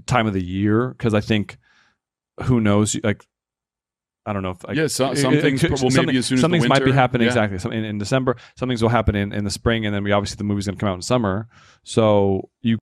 time of the year, because I think, who knows, like, I don't know if, like, yeah, some things maybe as soon as some the things winter. might be happening, yeah. exactly. Some in December, some things will happen in the spring, and then obviously the movie's going to come out in summer. So you.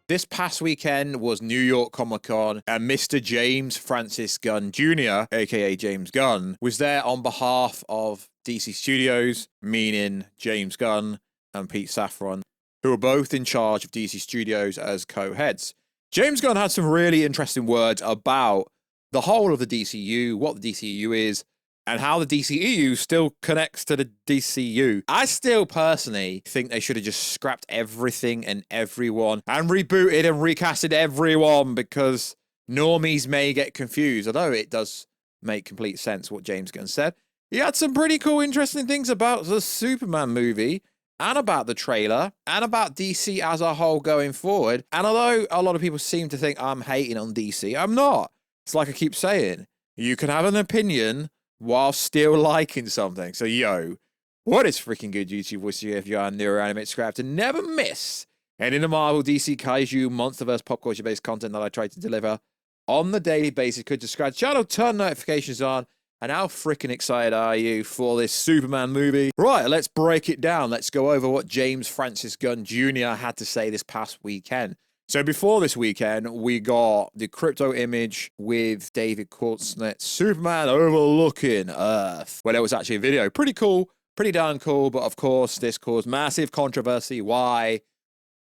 This past weekend was New York Comic Con, and Mr. James Francis Gunn Jr., aka James Gunn, was there on behalf of DC Studios, meaning James Gunn and Pete Safran, who are both in charge of DC Studios as co-heads. James Gunn had some really interesting words about the whole of the DCU, what the DCEU is, and how the DCEU still connects to the DCU. I still personally think they should have just scrapped everything and everyone and rebooted and recasted everyone, because normies may get confused, although it does make complete sense what James Gunn said. He had some pretty cool, interesting things about the Superman movie and about the trailer and about DC as a whole going forward. And although a lot of people seem to think I'm hating on DC, I'm not. It's like I keep saying, you can have an opinion while still liking something. So, yo, what is freaking good, YouTube? We'll see if you're a newer animate scrap to never miss any of the Marvel, DC, Kaiju, Monsterverse, pop culture-based content that I try to deliver on the daily basis. Could subscribe to the channel, turn notifications on, and how freaking excited are you for this Superman movie? Right, let's break it down. Let's go over what James Francis Gunn Jr. had to say this past weekend. So before this weekend, we got the Krypto image with David Courtney's Superman overlooking Earth. Well, it was actually a video. Pretty cool, pretty darn cool. But of course, this caused massive controversy. Why?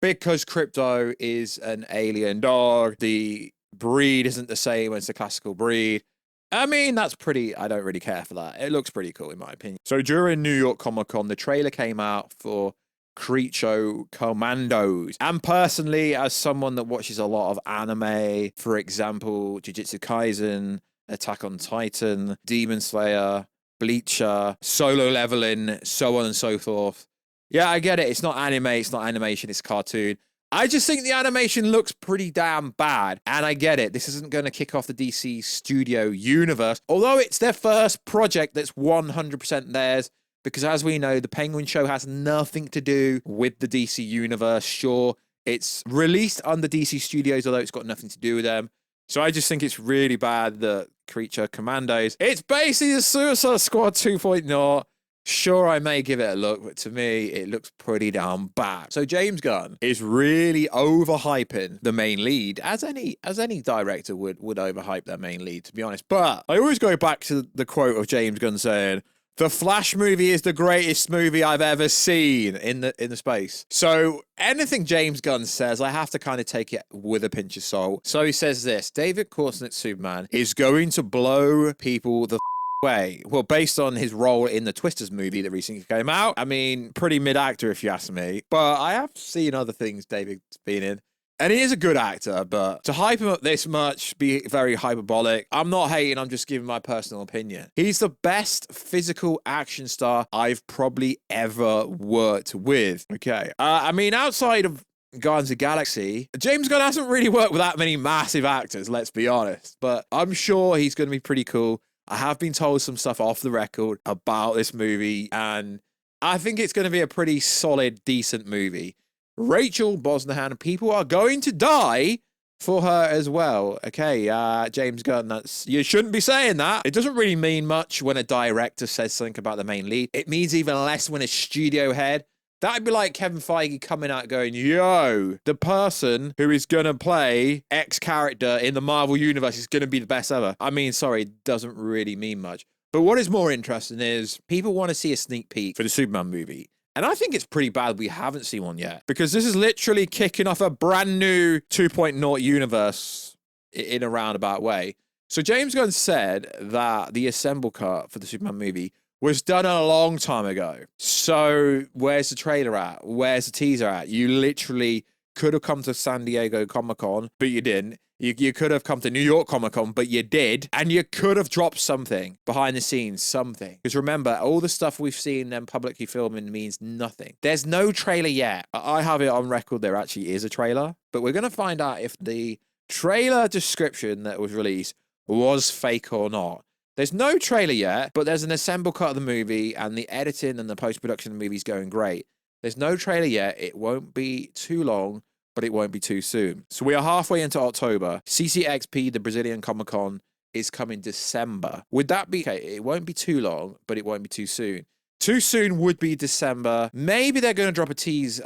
Because Krypto is an alien dog. The breed isn't the same as the classical breed. I mean, that's pretty, I don't really care for that. It looks pretty cool in my opinion. So during New York Comic Con, the trailer came out for Krypto Commandos. And personally, as someone that watches a lot of anime, for example, Jujutsu Kaisen, Attack on Titan, Demon Slayer, Bleacher, Solo Leveling, so on and so forth. Yeah, I get it. It's not anime, it's not animation, it's cartoon. I just think the animation looks pretty damn bad. And I get it. This isn't going to kick off the DC Studio universe, although it's their first project that's 100% theirs. Because as we know, the Penguin Show has nothing to do with the DC universe. Sure, it's released under DC Studios, although it's got nothing to do with them. So I just think it's really bad that Krypto Commandos, it's basically the Suicide Squad 2.0. Sure, I may give it a look, but to me, it looks pretty damn bad. So James Gunn is really overhyping the main lead, as any director would overhype their main lead, to be honest. But I always go back to the quote of James Gunn saying, "The Flash movie is the greatest movie I've ever seen in the space." So anything James Gunn says, I have to kind of take it with a pinch of salt. So he says this: David Courtney's Superman is going to blow people the way. Well, based on his role in the Twisters movie that recently came out. I mean, pretty mid-actor if you ask me. But I have seen other things David's been in. And he is a good actor, but to hype him up this much, be very hyperbolic, I'm not hating, I'm just giving my personal opinion. He's the best physical action star I've probably ever worked with. Okay. I mean, outside of Guardians of the Galaxy, James Gunn hasn't really worked with that many massive actors, let's be honest. But I'm sure he's going to be pretty cool. I have been told some stuff off the record about this movie, and I think it's going to be a pretty solid, decent movie. Rachel Brosnahan, people are going to die for her as well. Okay, James Gunn, you shouldn't be saying that. It doesn't really mean much when a director says something about the main lead. It means even less when a studio head. That'd be like Kevin Feige coming out going, yo, the person who is going to play X character in the Marvel universe is going to be the best ever. I mean, sorry, it doesn't really mean much. But what is more interesting is people want to see a sneak peek for the Superman movie. And I think it's pretty bad we haven't seen one yet, because this is literally kicking off a brand new 2.0 universe in a roundabout way. So James Gunn said that the assemble cut for the Superman movie was done a long time ago. So where's the trailer at? Where's the teaser at? You literally could have come to San Diego Comic-Con, but you didn't. You could have come to New York Comic-Con, but you did. And you could have dropped something behind the scenes, something. Because remember, all the stuff we've seen them publicly filming means nothing. There's no trailer yet. I have it on record there actually is a trailer. But we're going to find out if the trailer description that was released was fake or not. There's no trailer yet, but there's an assemble cut of the movie, and the editing and the post-production of the movie is going great. There's no trailer yet. It won't be too long, but it won't be too soon. So we are halfway into October. CCXP, the Brazilian Comic-Con, is coming December. Would that be okay? It won't be too long, but it won't be too soon. Too soon would be December. Maybe they're going to drop a tease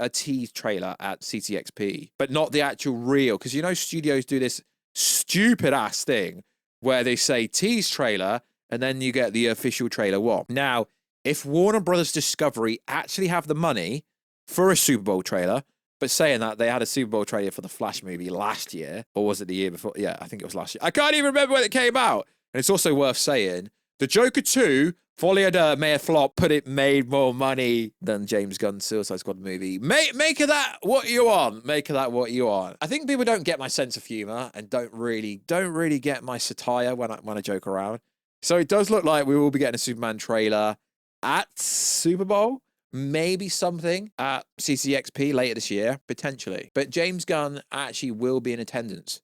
trailer at CCXP, but not the actual real. Because you know studios do this stupid ass thing where they say tease trailer and then you get the official trailer what? Now, if Warner Brothers Discovery actually have the money for a Super Bowl trailer, but saying that, they had a Super Bowl trailer for the Flash movie last year, or was it the year before? Yeah, I think it was last year. I can't even remember when it came out. And it's also worth saying, The Joker 2, Folie à may have flopped, but it made more money than James Gunn's Suicide Squad movie. Make of that what you want. Make of that what you want. I think people don't get my sense of humor and don't really get my satire when I joke around. So it does look like we will be getting a Superman trailer at Super Bowl. Maybe something at CCXP later this year, potentially. But James Gunn actually will be in attendance.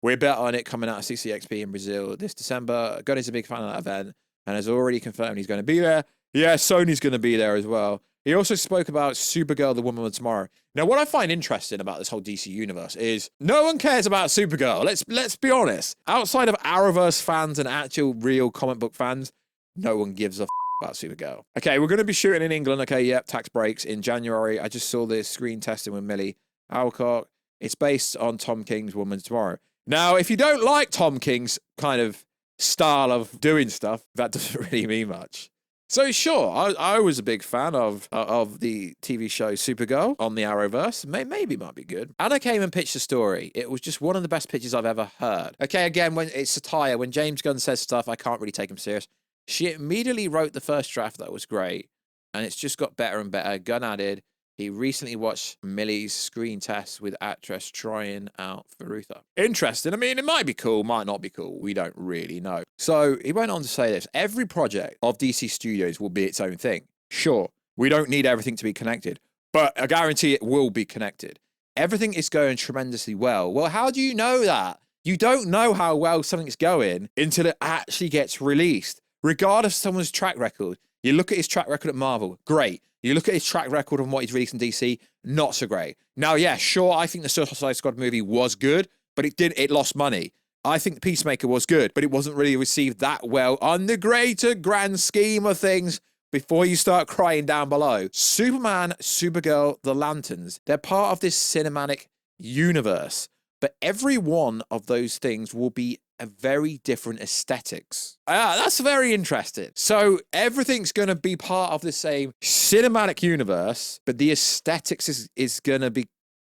We're bet on it coming out of CCXP in Brazil this December. Gunn is a big fan of that event and has already confirmed he's going to be there. Yeah, Sony's going to be there as well. He also spoke about Supergirl, the Woman of Tomorrow. Now, what I find interesting about this whole DC universe is no one cares about Supergirl. Let's be honest. Outside of Arrowverse fans and actual real comic book fans, no one gives a about Supergirl. Okay, we're going to be shooting in England. Okay, yep, tax breaks in January. I just saw this screen testing with Millie Alcock. It's based on Tom King's Woman Tomorrow. Now, if you don't like Tom King's kind of style of doing stuff, that doesn't really mean much. So sure, I was a big fan of the TV show Supergirl on the Arrowverse. Maybe it might be good. Anna came and pitched the story. It was just one of the best pitches I've ever heard. Okay, again, when it's satire, when James Gunn says stuff, I can't really take him serious. She immediately wrote the first draft that was great, and it's just got better and better. Gunn added, he recently watched Millie's screen test with actress trying out Farutha. Interesting. I mean, it might be cool, might not be cool. We don't really know. So he went on to say this. Every project of DC Studios will be its own thing. Sure, we don't need everything to be connected, but I guarantee it will be connected. Everything is going tremendously well. Well, how do you know that? You don't know how well something's going until it actually gets released. Regardless of someone's track record, you look at his track record at Marvel, great. You look at his track record on what he's released in DC, not so great. Now, yeah, sure, I think the Suicide Squad movie was good, but it lost money. I think Peacemaker was good, but it wasn't really received that well on the greater grand scheme of things before you start crying down below. Superman, Supergirl, the Lanterns, they're part of this cinematic universe, but every one of those things will be a very different aesthetics. That's very interesting. So everything's going to be part of the same cinematic universe, but the aesthetics is going to be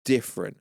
different.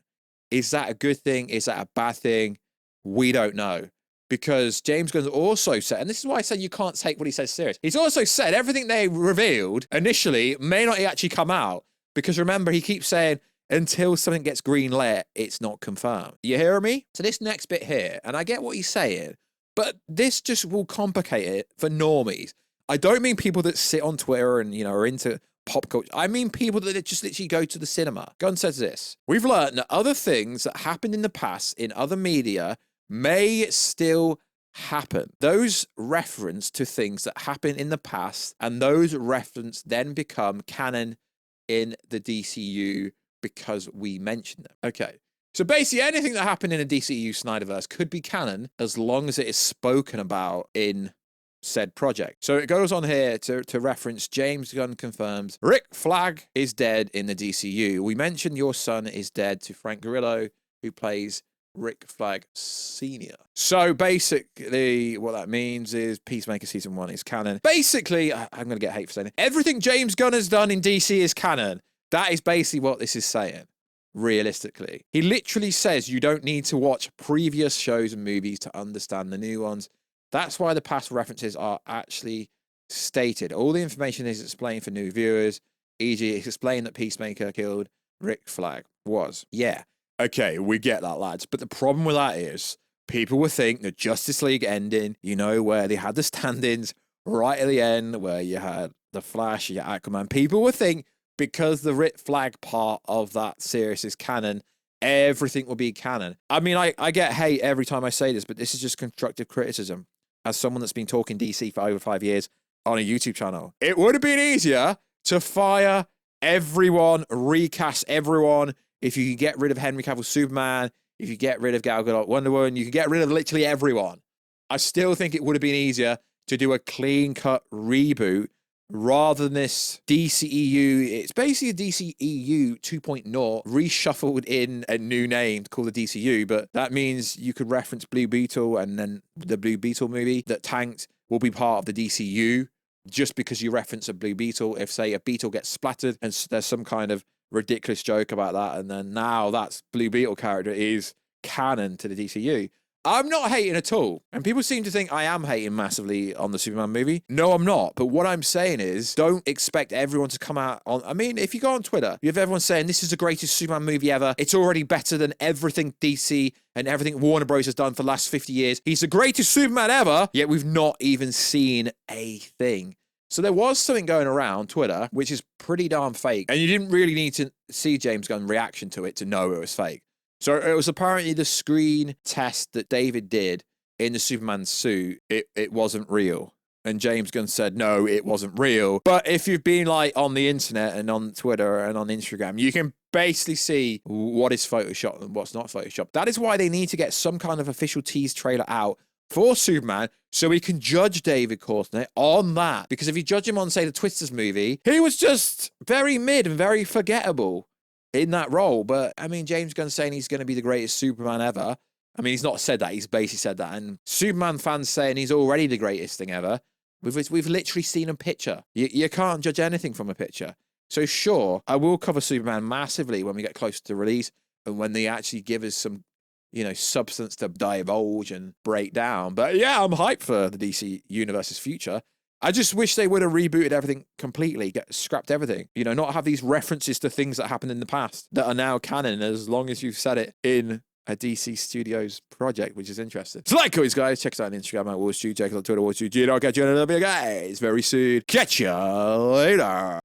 Is that a good thing? Is that a bad thing? We don't know. Because James Gunn also said, and this is why I said you can't take what he says serious. He's also said everything they revealed initially may not actually come out. Because remember, he keeps saying, until something gets green lit, it's not confirmed. You hear me? So this next bit here, and I get what he's saying, but this just will complicate it for normies. I don't mean people that sit on Twitter and, are into pop culture. I mean people that just literally go to the cinema. Gunn says this. We've learned that other things that happened in the past in other media may still happen. Those reference to things that happened in the past, and those reference then become canon in the DCU because we mentioned them. Okay. So basically anything that happened in a DCEU Snyderverse could be canon as long as it is spoken about in said project. So it goes on here to reference James Gunn confirms Rick Flag is dead in the DCU. We mentioned your son is dead to Frank Grillo, who plays Rick Flag Sr. So basically what that means is Peacemaker Season 1 is canon. Basically, I'm going to get hate for saying it. Everything James Gunn has done in DC is canon. That is basically what this is saying, realistically. He literally says you don't need to watch previous shows and movies to understand the new ones. That's why the past references are actually stated. All the information is explained for new viewers, e.g. it's explained that Peacemaker killed Rick Flag. Yeah. Okay, we get that, lads. But the problem with that is people will think the Justice League ending, where they had the stand-ins right at the end, where you had the Flash, you had Aquaman. People will think because the Rick Flag part of that series is canon, everything will be canon. I mean, I get hate every time I say this, but this is just constructive criticism. as someone that's been talking DC for over 5 years on a YouTube channel, it would have been easier to fire everyone, recast everyone. If you could get rid of Henry Cavill Superman, if you get rid of Gal Gadot Wonder Woman, you could get rid of literally everyone. I still think it would have been easier to do a clean-cut reboot rather than this DCEU. It's basically a DCEU 2.0 reshuffled in a new name called the DCU, but that means you could reference Blue Beetle, and then the Blue Beetle movie that tanked will be part of the DCU just because you reference a Blue Beetle. If, say, a beetle gets splattered and there's some kind of ridiculous joke about that, and then now that's Blue Beetle character is canon to the DCU. I'm not hating at all. And people seem to think I am hating massively on the Superman movie. No, I'm not. But what I'm saying is, don't expect everyone to come out on... I mean, if you go on Twitter, you have everyone saying, this is the greatest Superman movie ever. It's already better than everything DC and everything Warner Bros. Has done for the last 50 years. He's the greatest Superman ever. Yet we've not even seen a thing. So there was something going around Twitter, which is pretty darn fake. And you didn't really need to see James Gunn's reaction to it to know it was fake. So it was apparently the screen test that David did in the Superman suit. It wasn't real. And James Gunn said, no, it wasn't real. But if you've been like on the internet and on Twitter and on Instagram, you can basically see what is Photoshopped and what's not Photoshopped. That is why they need to get some kind of official tease trailer out for Superman so we can judge David Courtney on that. Because if you judge him on, say, the Twisters movie, he was just very mid and very forgettable in that role. But I mean, James Gunn saying he's going to be the greatest Superman ever. I mean, he's not said that. He's basically said that. And Superman fans saying he's already the greatest thing ever. We've literally seen a picture. You can't judge anything from a picture. So sure, I will cover Superman massively when we get closer to release and when they actually give us some, you know, substance to divulge and break down. But yeah, I'm hyped for the DC Universe's future. I just wish they would have rebooted everything completely, scrapped everything. You know, not have these references to things that happened in the past that are now canon as long as you've said it in a DC Studios project, which is interesting. So like always, guys, check us out on Instagram at Warstu, check us out on Twitter, Warstu. I'll catch you in another video, guys, very soon. Catch ya later.